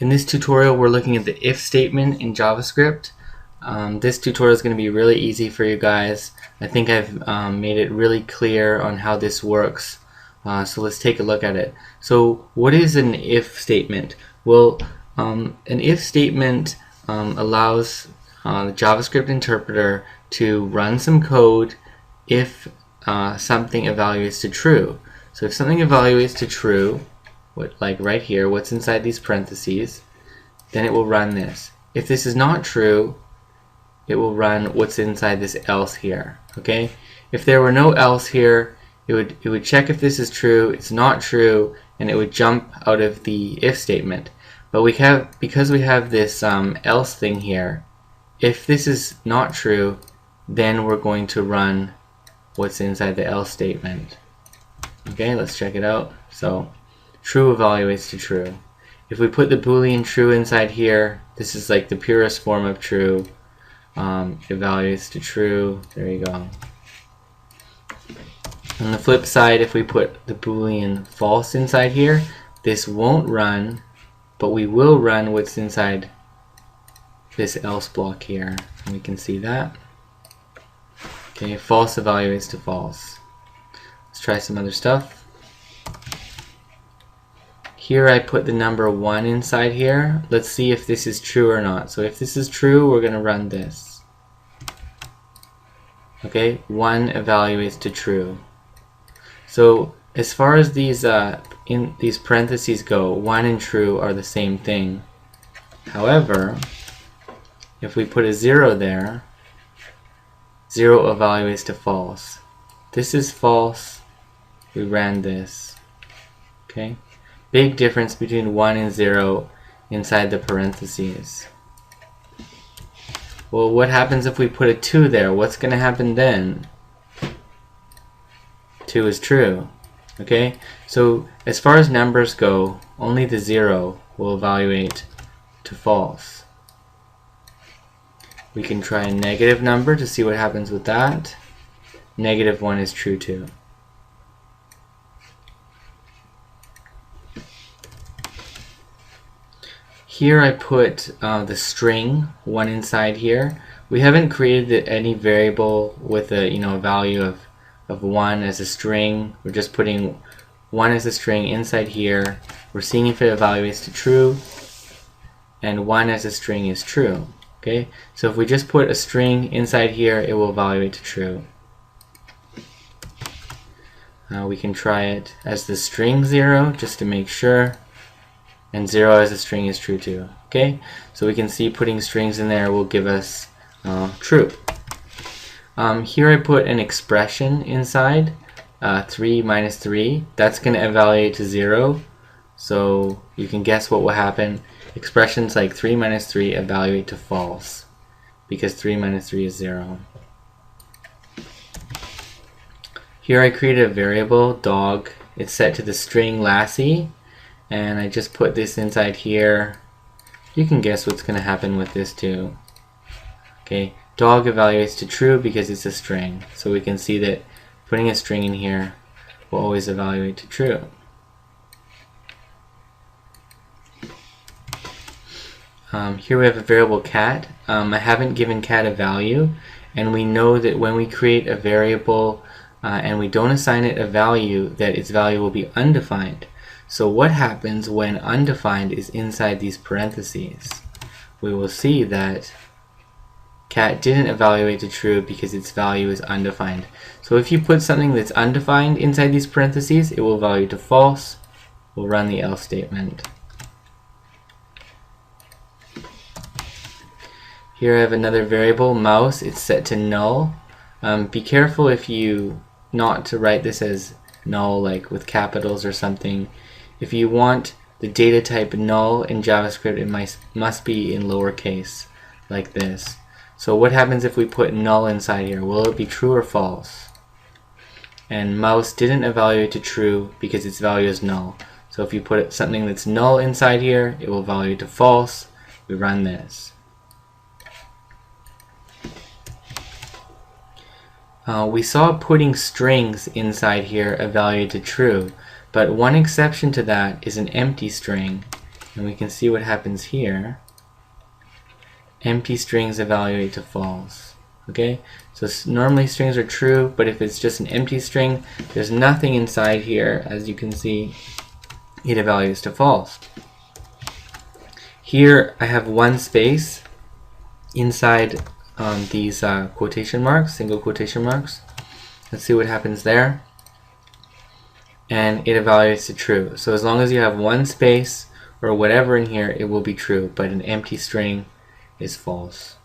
In this tutorial, we're looking at the if statement in JavaScript. This tutorial is going to be really easy for you guys. I think I've made it really clear on how this works. So let's take a look at it. So what is an if statement? Well, an if statement allows the JavaScript interpreter to run some code if something evaluates to true. So if something evaluates to true, like right here, what's inside these parentheses, then it will run this. If this is not true, it will run what's inside this else here. Okay? If there were no else here, it would check if this is true, it's not true, and it would jump out of the if statement. But because we have this else thing here, if this is not true, then we're going to run what's inside the else statement. Okay, let's check it out. So true evaluates to true. If we put the boolean true inside here, this is like the purest form of true. Evaluates to true. There you go. On the flip side, if we put the boolean false inside here, this won't run, but we will run what's inside this else block here. And we can see that. Okay, false evaluates to false. Let's try some other stuff. Here I put the number 1 inside here. Let's see if this is true or not. So if this is true, we're going to run this. Okay, 1 evaluates to true. So as far as these in these parentheses go, 1 and true are the same thing. However, if we put a 0 there, 0 evaluates to false. This is false. We ran this. Okay? Big difference between 1 and 0 inside the parentheses. Well, what happens if we put a 2 there? What's going to happen then? 2 is true. Okay? So as far as numbers go, only the 0 will evaluate to false. We can try a negative number to see what happens with that. Negative 1 is true too. Here I put the string 1 inside here. We haven't created any variable with a value of 1 as a string. We're just putting 1 as a string inside here. We're seeing if it evaluates to true, and 1 as a string is true. Okay, so if we just put a string inside here, it will evaluate to true. We can try it as the string 0 just to make sure, and 0 as a string is true too. Okay, so we can see putting strings in there will give us true. Here I put an expression inside, 3 minus 3. That's going to evaluate to 0, so you can guess what will happen. Expressions like 3 minus 3 evaluate to false, because 3 minus 3 is 0. Here I created a variable, dog. It's set to the string Lassie, and I just put this inside here. You can guess what's going to happen with this too. Okay, dog evaluates to true because it's a string, so we can see that putting a string in here will always evaluate to true. Here we have a variable cat. I haven't given cat a value, and we know that when we create a variable and we don't assign it a value, that its value will be undefined. So what happens when undefined is inside these parentheses? We will see that cat didn't evaluate to true because its value is undefined. So if you put something that's undefined inside these parentheses, it will evaluate to false. We'll run the else statement. Here I have another variable, mouse. It's set to null. Be careful if you not to write this as null, like with capitals or something. If you want the data type null in JavaScript, it must be in lowercase, like this. So what happens if we put null inside here? Will it be true or false? And mouse didn't evaluate to true because its value is null. So if you put something that's null inside here, it will evaluate to false. We run this. We saw putting strings inside here evaluate to true, but one exception to that is an empty string. And we can see what happens here. Empty strings evaluate to false. Okay, so normally strings are true, but if it's just an empty string, there's nothing inside here, as you can see, it evaluates to false. Here I have one space inside these quotation marks, single quotation marks. Let's see what happens there. And it evaluates to true. So as long as you have one space or whatever in here, it will be true, but an empty string is false.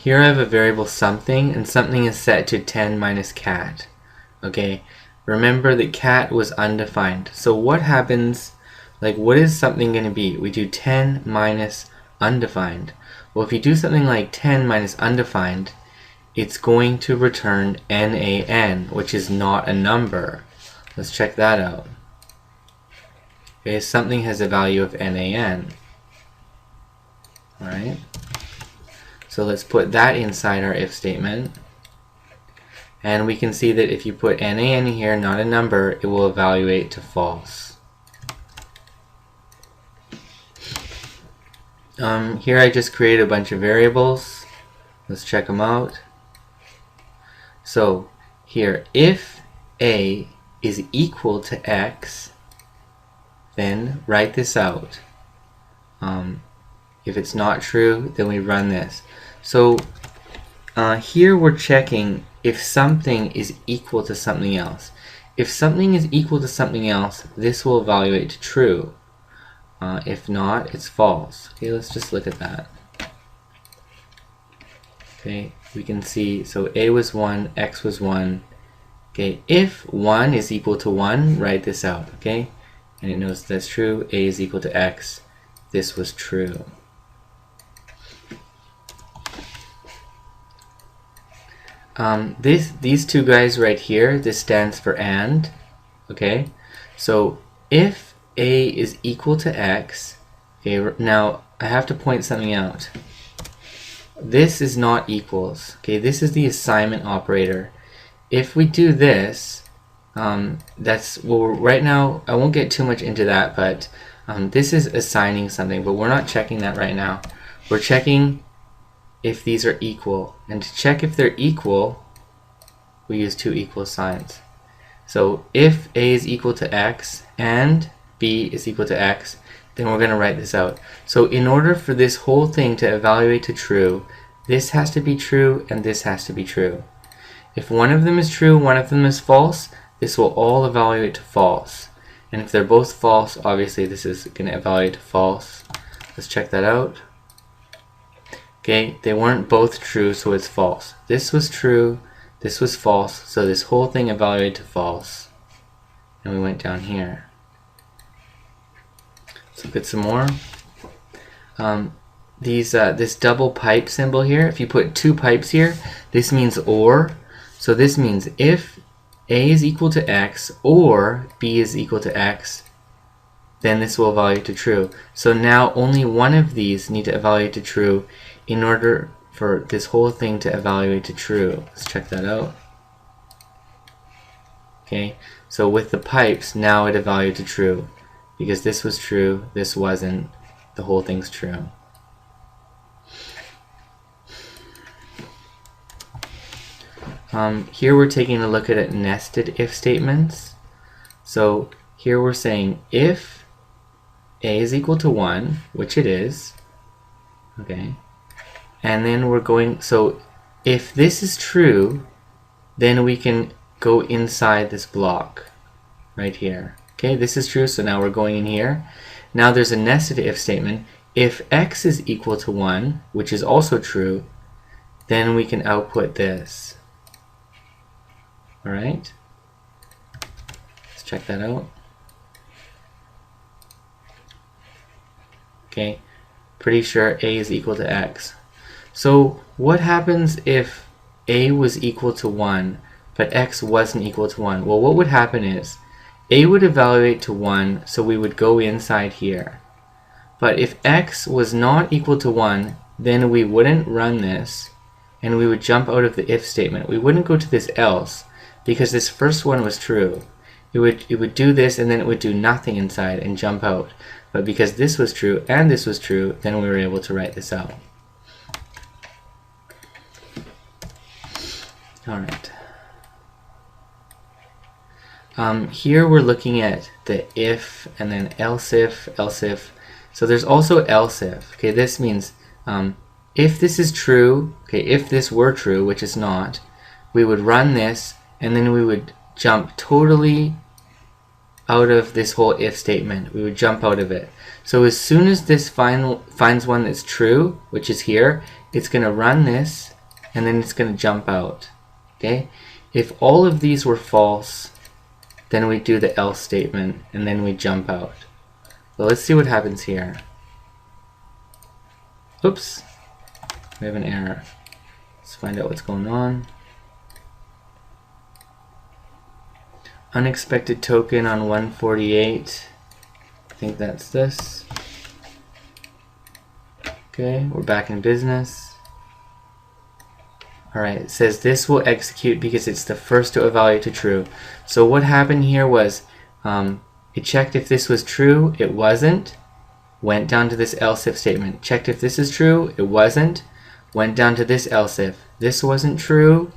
Here I have a variable something, and something is set to 10 minus cat. Okay, remember that cat was undefined. So what happens, like what is something going to be? We do 10 minus undefined. Well, if you do something like 10 minus undefined, it's going to return NaN, which is not a number. Let's check that out. Okay, something has a value of NaN. Alright, so let's put that inside our if statement. And we can see that if you put NaN here, not a number, it will evaluate to false. Here I just created a bunch of variables. Let's check them out. So here, if A is equal to X, then write this out. If it's not true, then we run this. So here we're checking if something is equal to something else. If something is equal to something else, this will evaluate to true. If not, it's false. Okay, let's just look at that. Okay, we can see, so A was 1, X was 1. Okay, if 1 is equal to 1, write this out, okay? And it knows that's true. A is equal to X. This was true. These two guys right here, this stands for AND, okay? So if A is equal to X, okay, now I have to point something out. This is not equals, okay? This is the assignment operator. If we do this, that's, well, right now, I won't get too much into that, but this is assigning something, but we're not checking that right now. We're checking if these are equal, and to check if they're equal, we use two equal signs. So if A is equal to X and B is equal to X, then we're going to write this out. So in order for this whole thing to evaluate to true, this has to be true and this has to be true. If one of them is true, one of them is false, this will all evaluate to false. And if they're both false, obviously this is going to evaluate to false. Let's check that out. Okay, they weren't both true, so it's false. This was true, this was false, so this whole thing evaluated to false. And we went down here. Let's look at some more. This double pipe symbol here, if you put two pipes here, this means or. So this means if A is equal to X or B is equal to X, then this will evaluate to true. So now only one of these need to evaluate to true in order for this whole thing to evaluate to true. Let's check that out. Okay, so with the pipes, now it evaluated to true. Because this was true, this wasn't, the whole thing's true. Here we're taking a look at nested if statements. So here we're saying if A is equal to 1, which it is, okay, and then we're going, so if this is true, then we can go inside this block right here. Okay, this is true, so now we're going in here. Now there's a nested if statement. If X is equal to 1, which is also true, then we can output this. Alright, let's check that out. Okay, pretty sure A is equal to X. So what happens if A was equal to 1, but X wasn't equal to 1? Well, what would happen is A would evaluate to 1, so we would go inside here. But if X was not equal to 1, then we wouldn't run this, and we would jump out of the if statement. We wouldn't go to this else, because this first one was true. it would do this, and then it would do nothing inside and jump out. But because this was true and this was true, then we were able to write this out. Alright. Here we're looking at the if and then else if, else if. So there's also else if. Okay, this means if this is true, okay, if this were true, which is not, we would run this and then we would jump totally out of this whole if statement. We would jump out of it. So as soon as this finds one that's true, which is here, it's going to run this and then it's going to jump out. Okay? If all of these were false, then we do the else statement and then we jump out. So let's see what happens here. Oops, we have an error. Let's find out what's going on. Unexpected token on 148. I think that's this. Okay, we're back in business. Alright, it says this will execute because it's the first to evaluate to true. So what happened here was it checked if this was true, it wasn't, went down to this else if statement. Checked if this is true, it wasn't, went down to this else if. This wasn't true,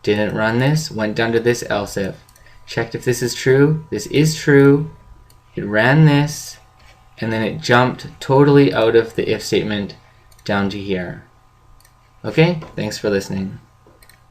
didn't run this, went down to this else if. Checked if this is true, this is true, it ran this, and then it jumped totally out of the if statement down to here. Okay, thanks for listening.